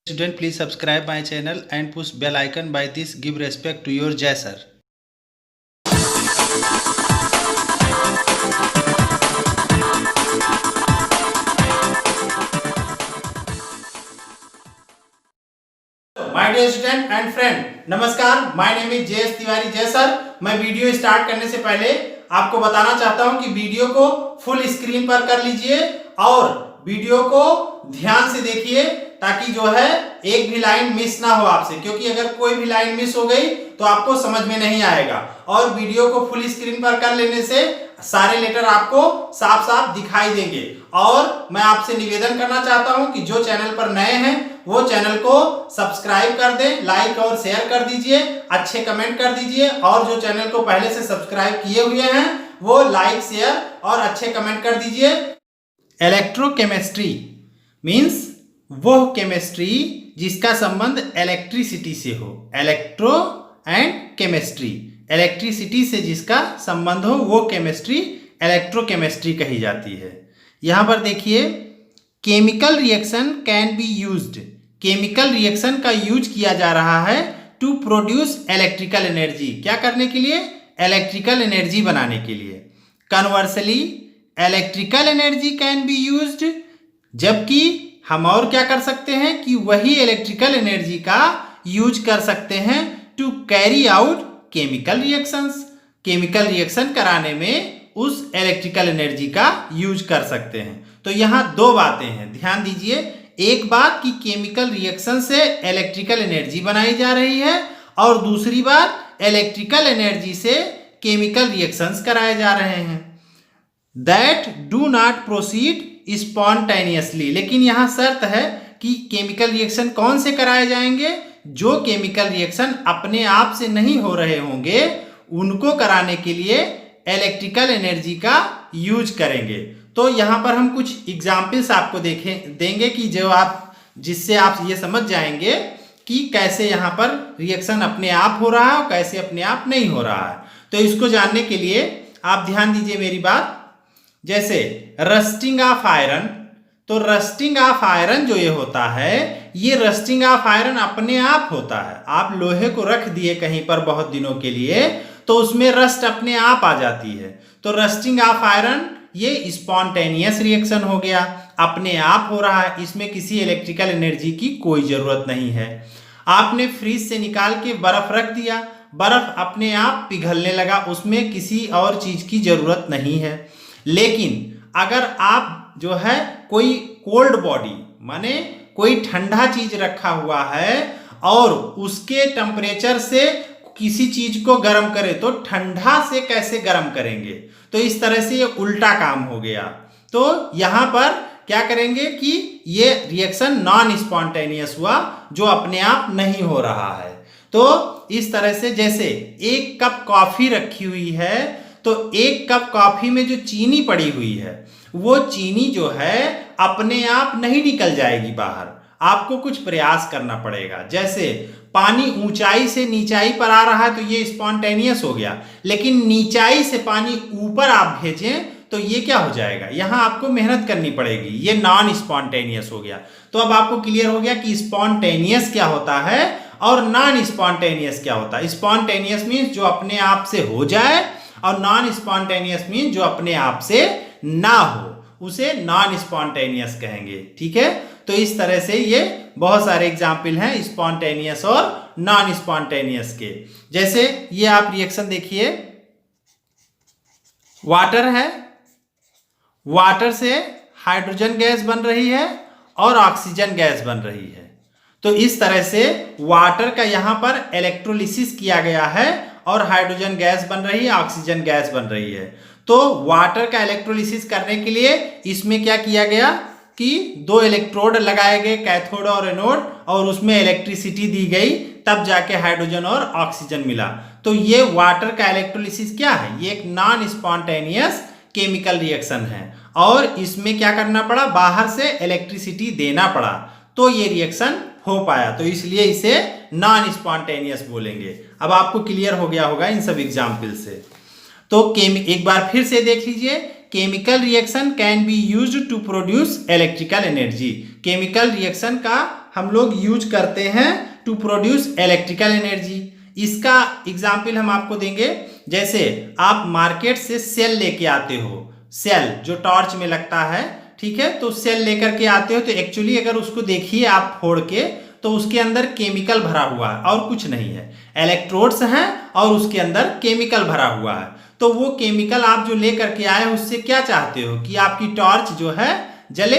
Student, please subscribe my channel and push bell icon. By this, give respect to your Jai sir. My dear student and friend, नमस्कार। My name is JS Tiwari Jai sir. मैं video start करने से पहले आपको बताना चाहता हूं कि वीडियो को फुल स्क्रीन पर कर लीजिए और वीडियो को ध्यान से देखिए ताकि जो है एक भी लाइन मिस ना हो आपसे, क्योंकि अगर कोई भी लाइन मिस हो गई तो आपको समझ में नहीं आएगा। और वीडियो को फुल स्क्रीन पर कर लेने से सारे लेटर आपको साफ साफ दिखाई देंगे। और मैं आपसे निवेदन करना चाहता हूं कि जो चैनल पर नए हैं वो चैनल को सब्सक्राइब कर दें, लाइक और शेयर कर दीजिए, अच्छे कमेंट कर दीजिए। और जो चैनल को पहले से सब्सक्राइब किए हुए हैं वो लाइक, शेयर और अच्छे कमेंट कर दीजिए। इलेक्ट्रोकेमिस्ट्री मीन्स वो केमिस्ट्री जिसका संबंध इलेक्ट्रिसिटी से हो। इलेक्ट्रो एंड केमिस्ट्री, इलेक्ट्रिसिटी से जिसका संबंध हो वो केमिस्ट्री इलेक्ट्रोकेमिस्ट्री कही जाती है। यहां पर देखिए, chemical reaction can be used. Chemical reaction का यूज किया जा रहा है टू प्रोड्यूस इलेक्ट्रिकल एनर्जी। क्या करने के लिए? इलेक्ट्रिकल एनर्जी बनाने के लिए। Conversely electrical energy can be used, जबकि हम और क्या कर सकते हैं कि वही इलेक्ट्रिकल एनर्जी का यूज कर सकते हैं to carry out chemical reactions. Chemical reaction कराने में उस इलेक्ट्रिकल एनर्जी का यूज कर सकते हैं। तो यहाँ दो बातें हैं, ध्यान दीजिए। एक बात कि केमिकल रिएक्शन से इलेक्ट्रिकल एनर्जी बनाई जा रही है, और दूसरी बात इलेक्ट्रिकल एनर्जी से केमिकल रिएक्शंस कराए जा रहे हैं। That do not proceed spontaneously, लेकिन यहाँ शर्त है कि केमिकल रिएक्शन कौन से कराए जाएंगे? जो केमिकल रिएक्शन अपने आप से नहीं हो रहे होंगे उनको कराने के लिए इलेक्ट्रिकल एनर्जी का यूज करेंगे। तो यहाँ पर हम कुछ एग्जाम्पल्स आपको देंगे कि जो जिससे आप ये समझ जाएंगे कि कैसे यहाँ पर रिएक्शन अपने आप हो रहा है और कैसे अपने आप नहीं हो रहा है। तो इसको जानने के लिए आप ध्यान दीजिए मेरी बात। जैसे रस्टिंग ऑफ आयरन, तो रस्टिंग ऑफ आयरन जो ये होता है, ये रस्टिंग ऑफ आयरन अपने आप होता है। आप लोहे को रख दिए कहीं पर बहुत दिनों के लिए तो उसमें रस्ट अपने आप आ जाती है। तो रस्टिंग ऑफ आयरन ये स्पॉन्टेनियस रिएक्शन हो गया, अपने आप हो रहा है, इसमें किसी इलेक्ट्रिकल एनर्जी की कोई जरूरत नहीं है। आपने फ्रीज से निकाल के बर्फ रख दिया, बर्फ अपने आप पिघलने लगा, उसमें किसी और चीज की जरूरत नहीं है। लेकिन अगर आप जो है कोई कोल्ड बॉडी माने कोई ठंडा चीज रखा हुआ है और उसके टेम्परेचर से किसी चीज को गर्म करें तो ठंडा से कैसे गर्म करेंगे? तो इस तरह से ये उल्टा काम हो गया। तो यहां पर क्या करेंगे कि ये रिएक्शन नॉन स्पॉन्टेनियस हुआ, जो अपने आप नहीं हो रहा है। तो इस तरह से जैसे एक कप कॉफी रखी हुई है, तो एक कप कॉफी में जो चीनी पड़ी हुई है वो चीनी जो है अपने आप नहीं निकल जाएगी बाहर, आपको कुछ प्रयास करना पड़ेगा। जैसे पानी ऊंचाई से नीचाई पर आ रहा है तो ये स्पॉन्टेनियस हो गया, लेकिन नीचाई से पानी ऊपर आप भेजें तो ये क्या हो जाएगा? यहां आपको मेहनत करनी पड़ेगी, ये नॉन स्पॉन्टेनियस हो गया। तो अब आपको क्लियर हो गया कि स्पॉन्टेनियस क्या होता है और नॉन स्पॉन्टेनियस क्या होता है। स्पॉन्टेनियस मीन्स जो अपने आप से हो जाए, और नॉन स्पॉन्टेनियस मीन जो अपने आप से ना हो, उसे नॉन स्पॉन्टेनियस कहेंगे। ठीक है, तो इस तरह से ये बहुत सारे एग्जाम्पल हैं स्पॉन्टेनियस और नॉन स्पॉन्टेनियस के। जैसे ये आप रिएक्शन देखिए, वाटर है, वाटर से हाइड्रोजन गैस बन रही है और ऑक्सीजन गैस बन रही है। तो इस तरह से वाटर का यहां पर इलेक्ट्रोलिसिस किया गया है और हाइड्रोजन गैस बन रही है, ऑक्सीजन गैस बन रही है। तो वाटर का इलेक्ट्रोलिसिस करने के लिए इसमें क्या किया गया कि दो इलेक्ट्रोड लगाए गए, कैथोड और एनोड, और उसमें इलेक्ट्रिसिटी दी गई, तब जाके हाइड्रोजन और ऑक्सीजन मिला। तो ये वाटर का इलेक्ट्रोलिसिस क्या है? ये एक नॉन स्पॉन्टेनियस केमिकल रिएक्शन है, और इसमें क्या करना पड़ा? बाहर से इलेक्ट्रिसिटी देना पड़ा, तो ये रिएक्शन हो पाया। तो इसलिए इसे नॉन स्पॉन्टेनियस बोलेंगे। अब आपको क्लियर हो गया होगा इन सब एग्जाम्पल से। तो एक बार फिर से देख लीजिए, chemical reaction can be used to produce electrical energy. Chemical reaction का हम लोग यूज करते हैं टू प्रोड्यूस इलेक्ट्रिकल एनर्जी। इसका एग्जाम्पल हम आपको देंगे, जैसे आप मार्केट से सेल लेके आते हो, सेल जो टॉर्च में लगता है, ठीक है, तो सेल लेकर के आते हो, तो एक्चुअली अगर उसको देखिए आप फोड़ के, तो उसके अंदर केमिकल भरा हुआ है और कुछ नहीं है, इलेक्ट्रोड्स हैं और उसके अंदर केमिकल भरा हुआ है। तो वो केमिकल आप जो लेकर के आए उससे क्या चाहते हो कि आपकी टॉर्च जो है जले,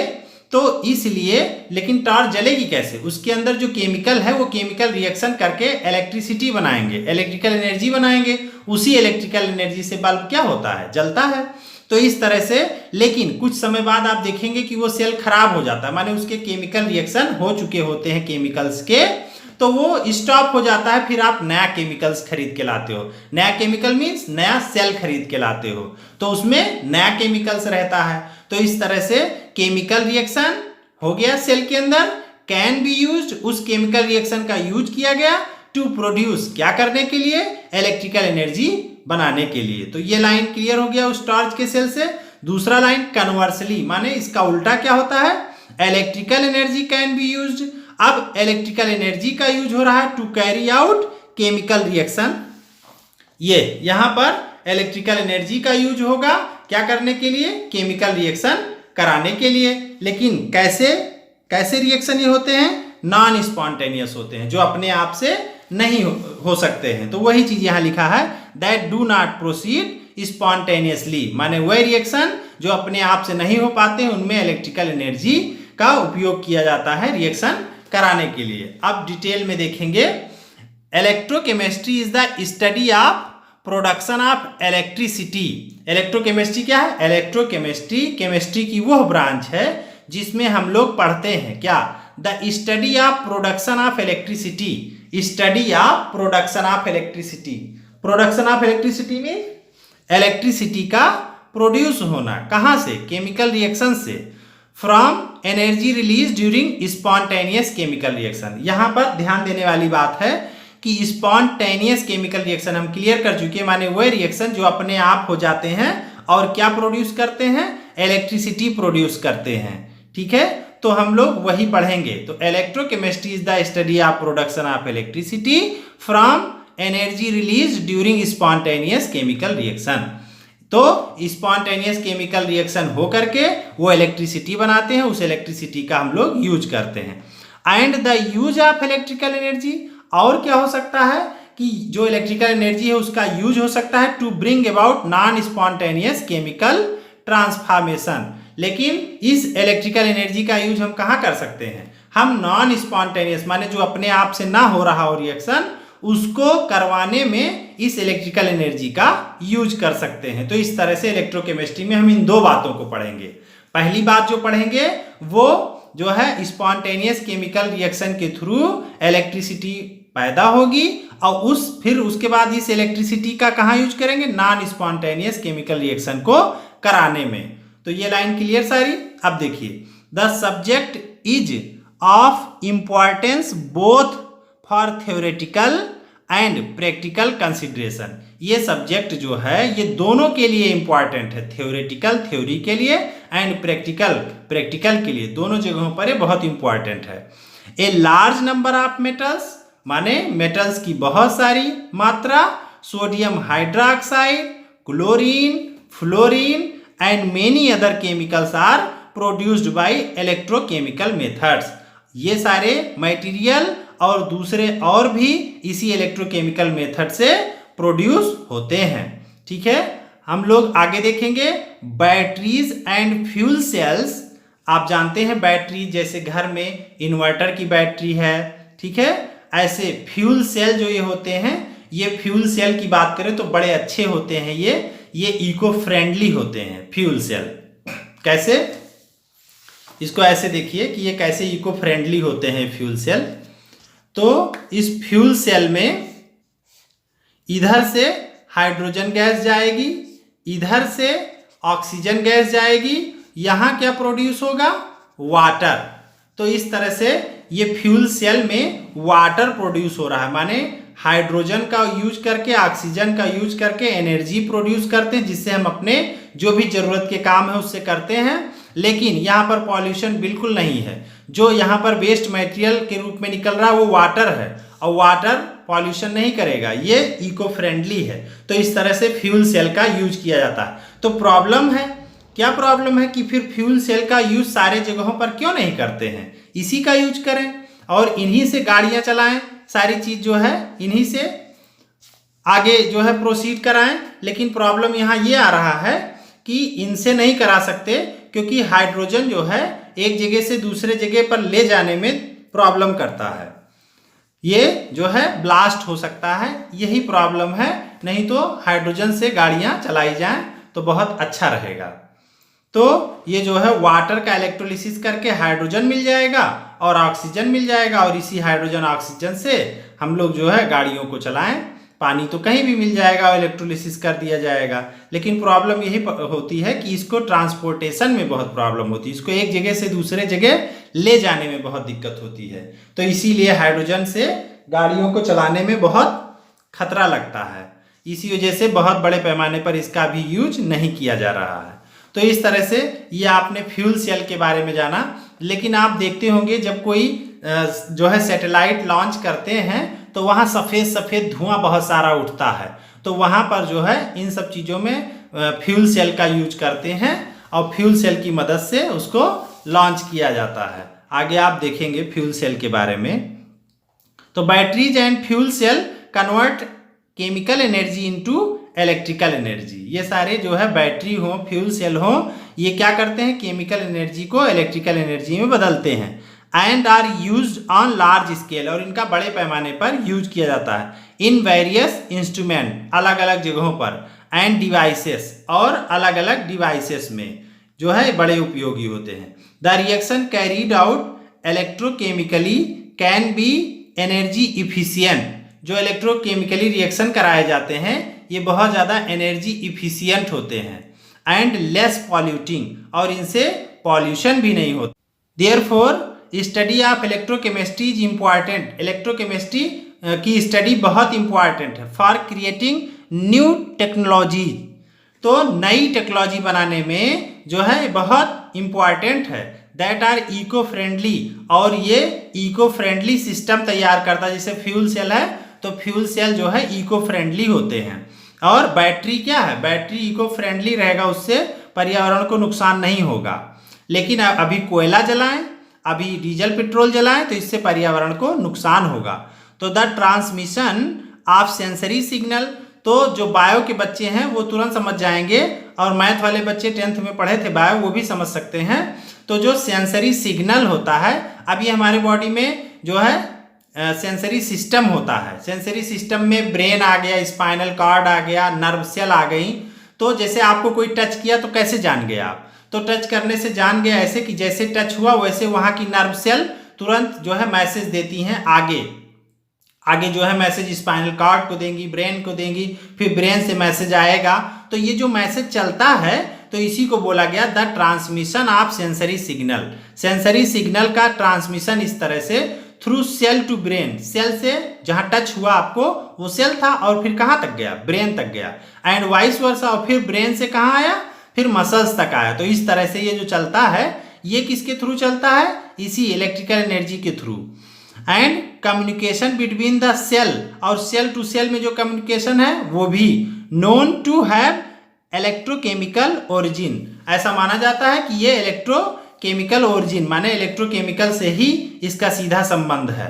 तो इसलिए, लेकिन टॉर्च जलेगी कैसे? उसके अंदर जो केमिकल है वो केमिकल रिएक्शन करके इलेक्ट्रिसिटी बनाएंगे, इलेक्ट्रिकल एनर्जी बनाएंगे, उसी इलेक्ट्रिकल एनर्जी से बल्ब क्या होता है, जलता है। तो इस तरह से, लेकिन कुछ समय बाद आप देखेंगे कि वो सेल खराब हो जाता है, माने उसके केमिकल रिएक्शन हो चुके होते हैं केमिकल्स के, तो वो स्टॉप हो जाता है, फिर आप नया केमिकल्स खरीद के लाते हो। नया केमिकल मीन्स नया सेल खरीद के लाते हो, तो उसमें नया केमिकल्स रहता है। तो इस तरह से केमिकल रिएक्शन हो गया सेल के अंदर, कैन बी यूज्ड, उस केमिकल रिएक्शन का यूज किया गया टू प्रोड्यूस, क्या करने के लिए, इलेक्ट्रिकल एनर्जी बनाने के लिए। तो ये लाइन क्लियर हो गया उस टॉर्च के सेल से। दूसरा लाइन कन्वर्सली, माने इसका उल्टा क्या होता है, electrical energy can be used. अब इलेक्ट्रिकल एनर्जी का यूज हो रहा है to carry out chemical reaction. ये यहां पर इलेक्ट्रिकल एनर्जी का यूज होगा क्या करने के लिए, केमिकल रिएक्शन कराने के लिए। लेकिन कैसे कैसे रिएक्शन ये होते हैं, नॉन स्पॉन्टेनियस होते हैं, जो अपने आप से नहीं हो सकते हैं। तो वही चीज यहां लिखा है, that do not proceed spontaneously, माने वह रिएक्शन जो अपने आप से नहीं हो पाते हैं, उनमें इलेक्ट्रिकल एनर्जी का उपयोग किया जाता है रिएक्शन कराने के लिए। अब डिटेल में देखेंगे, electrochemistry is the study of production of electricity. Electrochemistry क्या है, इलेक्ट्रोकेमिस्ट्री केमिस्ट्री की वह ब्रांच है जिसमें हम लोग पढ़ते हैं क्या, the study of production of electricity, study of production of electricity. Production of electricity में इलेक्ट्रिसिटी का प्रोड्यूस होना, कहां से, केमिकल रिएक्शन से, from energy release during spontaneous chemical reaction. यहां पर ध्यान देने वाली बात है कि स्पॉन्टेनियस केमिकल रिएक्शन हम क्लियर कर चुके हैं, माने वह रिएक्शन जो अपने आप हो जाते हैं और क्या प्रोड्यूस करते हैं, इलेक्ट्रिसिटी प्रोड्यूस करते हैं। ठीक है, तो हम लोग वही पढ़ेंगे। तो electrochemistry is the study of production of electricity from energy release during spontaneous chemical reaction. तो स्पॉन्टेनियस केमिकल रिएक्शन हो करके वो इलेक्ट्रिसिटी बनाते हैं, उस इलेक्ट्रिसिटी का हम लोग यूज करते हैं। And the use of electrical energy, और क्या हो सकता है कि जो इलेक्ट्रिकल एनर्जी है उसका यूज हो सकता है to bring about non spontaneous chemical transformation. लेकिन इस इलेक्ट्रिकल एनर्जी का यूज हम कहाँ कर सकते हैं, हम नॉन स्पॉन्टेनियस, माने जो अपने आप से ना हो रहा हो रिएक्शन, उसको करवाने में इस इलेक्ट्रिकल एनर्जी का यूज कर सकते हैं। तो इस तरह से इलेक्ट्रोकेमिस्ट्री में हम इन दो बातों को पढ़ेंगे। पहली बात जो पढ़ेंगे वो जो है स्पॉन्टेनियस केमिकल रिएक्शन के थ्रू इलेक्ट्रिसिटी पैदा होगी, और फिर उसके बाद इस इलेक्ट्रिसिटी का कहाँ यूज करेंगे, नॉन स्पॉन्टेनियस केमिकल रिएक्शन को कराने में। तो ये लाइन क्लियर सारी। अब देखिए, the subject is of importance both for theoretical and practical consideration. ये सब्जेक्ट जो है ये दोनों के लिए इंपॉर्टेंट है, थ्योरेटिकल थ्योरी के लिए एंड प्रैक्टिकल के लिए, दोनों जगहों पर ये बहुत इंपॉर्टेंट है। A large number of metals, माने मेटल्स की बहुत सारी मात्रा, sodium hydroxide, chlorine, fluorine and many other chemicals are produced by electrochemical methods. ये सारे मटेरियल और दूसरे और भी इसी इलेक्ट्रोकेमिकल मेथड से प्रोड्यूस होते हैं। ठीक है, हम लोग आगे देखेंगे बैटरीज एंड फ्यूल सेल्स। आप जानते हैं बैटरी, जैसे घर में इन्वर्टर की बैटरी है, ठीक है, ऐसे फ्यूल सेल जो ये होते हैं, ये फ्यूल सेल की बात करें तो बड़े अच्छे होते हैं, ये इको फ्रेंडली होते हैं फ्यूल सेल। कैसे, इसको ऐसे देखिए कि ये कैसे इको फ्रेंडली होते हैं फ्यूल सेल। तो इस फ्यूल सेल में इधर से हाइड्रोजन गैस जाएगी, इधर से ऑक्सीजन गैस जाएगी, यहां क्या प्रोड्यूस होगा, वाटर। तो इस तरह से ये फ्यूल सेल में वाटर प्रोड्यूस हो रहा है, माने हाइड्रोजन का यूज करके, ऑक्सीजन का यूज करके एनर्जी प्रोड्यूस करते हैं, जिससे हम अपने जो भी जरूरत के काम है उससे करते हैं। लेकिन यहाँ पर पॉल्यूशन बिल्कुल नहीं है। जो यहाँ पर वेस्ट मटेरियल के रूप में निकल रहा है वो वाटर है, और वाटर पॉल्यूशन नहीं करेगा, ये इको फ्रेंडली है। तो इस तरह से फ्यूल सेल का यूज किया जाता है। तो प्रॉब्लम है, क्या प्रॉब्लम है कि फिर फ्यूल सेल का यूज सारे जगहों पर क्यों नहीं करते हैं? इसी का यूज करें और इन्हीं से गाड़ियां चलाएं, सारी चीज जो है इन्हीं से आगे जो है प्रोसीड कराएं। लेकिन प्रॉब्लम यहाँ ये आ रहा है कि इनसे नहीं करा सकते, क्योंकि हाइड्रोजन जो है एक जगह से दूसरे जगह पर ले जाने में प्रॉब्लम करता है, ये जो है ब्लास्ट हो सकता है, यही प्रॉब्लम है। नहीं तो हाइड्रोजन से गाड़ियां चलाई जाएं तो बहुत अच्छा रहेगा। तो ये जो है वाटर का इलेक्ट्रोलिसिस करके हाइड्रोजन मिल जाएगा और ऑक्सीजन मिल जाएगा, और इसी हाइड्रोजन ऑक्सीजन से हम लोग जो है गाड़ियों को चलाएं। पानी तो कहीं भी मिल जाएगा और इलेक्ट्रोलिसिस कर दिया जाएगा। लेकिन प्रॉब्लम यही होती है कि इसको ट्रांसपोर्टेशन में बहुत प्रॉब्लम होती है, इसको एक जगह से दूसरे जगह ले जाने में बहुत दिक्कत होती है। तो इसीलिए हाइड्रोजन से गाड़ियों को चलाने में बहुत खतरा लगता है, इसी वजह से बहुत बड़े पैमाने पर इसका भी यूज नहीं किया जा रहा है। तो इस तरह से ये आपने फ्यूल सेल के बारे में जाना। लेकिन आप देखते होंगे जब कोई जो है सैटेलाइट लॉन्च करते हैं तो वहाँ सफ़ेद सफ़ेद धुआं बहुत सारा उठता है, तो वहाँ पर जो है इन सब चीज़ों में फ्यूल सेल का यूज करते हैं और फ्यूल सेल की मदद से उसको लॉन्च किया जाता है। आगे आप देखेंगे फ्यूल सेल के बारे में। तो batteries and fuel cell convert chemical energy into electrical energy. ये सारे जो है बैटरी हो, फ्यूल सेल हो, ये क्या करते हैं? केमिकल एनर्जी को इलेक्ट्रिकल एनर्जी में बदलते हैं। And are used on large scale, और इनका बड़े पैमाने पर यूज किया जाता है। इन वेरियस इंस्ट्रूमेंट, अलग अलग जगहों पर, एंड डिवाइसेस, और अलग अलग डिवाइसेस में जो है बड़े उपयोगी होते हैं। The reaction carried out electrochemically can be energy efficient. जो इलेक्ट्रोकेमिकली रिएक्शन कराए जाते हैं ये बहुत ज़्यादा एनर्जी इफिशियंट होते हैं। एंड लेस पॉल्यूटिंग, और इनसे पॉल्यूशन भी नहीं होता। Therefore study of electrochemistry is important. Electrochemistry की स्टडी बहुत इंपॉर्टेंट है फॉर क्रिएटिंग न्यू टेक्नोलॉजी। तो नई टेक्नोलॉजी बनाने में जो है बहुत इंपॉर्टेंट है। दैट आर इको फ्रेंडली, और ये इको फ्रेंडली सिस्टम तैयार करता है। जैसे फ्यूल सेल है तो फ्यूल सेल जो है इको फ्रेंडली होते हैं। और बैटरी क्या है? बैटरी इको फ्रेंडली रहेगा, उससे पर्यावरण को नुकसान नहीं होगा। लेकिन अभी कोयला जलाएं, अभी डीजल पेट्रोल जलाएं तो इससे पर्यावरण को नुकसान होगा। तो the transmission of sensory signal, तो जो बायो के बच्चे हैं वो तुरंत समझ जाएंगे, और मैथ वाले बच्चे 10th में पढ़े थे बायो, वो भी समझ सकते हैं। तो जो सेंसरी सिग्नल होता है, अभी हमारे बॉडी में जो है सेंसरी सिस्टम होता है। सेंसरी सिस्टम में ब्रेन आ गया, स्पाइनल कॉर्ड आ गया, नर्व सेल आ गई। तो जैसे आपको कोई टच किया तो कैसे जान गए आप? तो टच करने से जान गए ऐसे कि जैसे टच हुआ वैसे वहाँ की नर्व सेल तुरंत जो है मैसेज देती हैं आगे। आगे जो है मैसेज स्पाइनल कॉर्ड को देंगी, ब्रेन को देंगी, फिर ब्रेन से मैसेज आएगा। तो ये जो मैसेज चलता है तो इसी को बोला गया the transmission of sensory signal. Sensory signal का ट्रांसमिशन इस तरह से through cell to brain, cell से जहां टच हुआ आपको वो सेल था और फिर कहां तक गया? ब्रेन तक गया। एंड वाइस वर्सा, और फिर ब्रेन से कहां आया? फिर मसल्स तक आया। तो इस तरह से ये जो चलता है ये किसके थ्रू चलता है? इसी इलेक्ट्रिकल एनर्जी के through. And communication between the cell, और सेल टू सेल में जो कम्युनिकेशन है वो भी known to have electrochemical origin. ऐसा माना जाता है कि ये इलेक्ट्रोकेमिकल ओरिजिन माने इलेक्ट्रोकेमिकल से ही इसका सीधा संबंध है।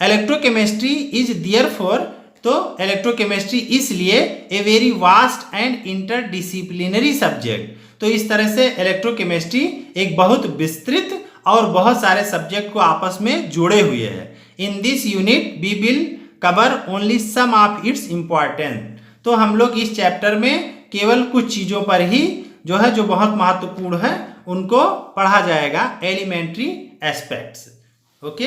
इलेक्ट्रोकेमिस्ट्री इज देयरफॉर, तो इलेक्ट्रोकेमिस्ट्री इसलिए a very vast and interdisciplinary subject. तो इस तरह से इलेक्ट्रोकेमिस्ट्री एक बहुत विस्तृत और बहुत सारे सब्जेक्ट को आपस में जोड़े हुए है। In this unit we will cover only some of its importance. तो हम लोग इस चैप्टर में केवल कुछ चीज़ों पर ही जो है जो बहुत महत्वपूर्ण है उनको पढ़ा जाएगा, एलिमेंट्री एस्पेक्ट्स। ओके।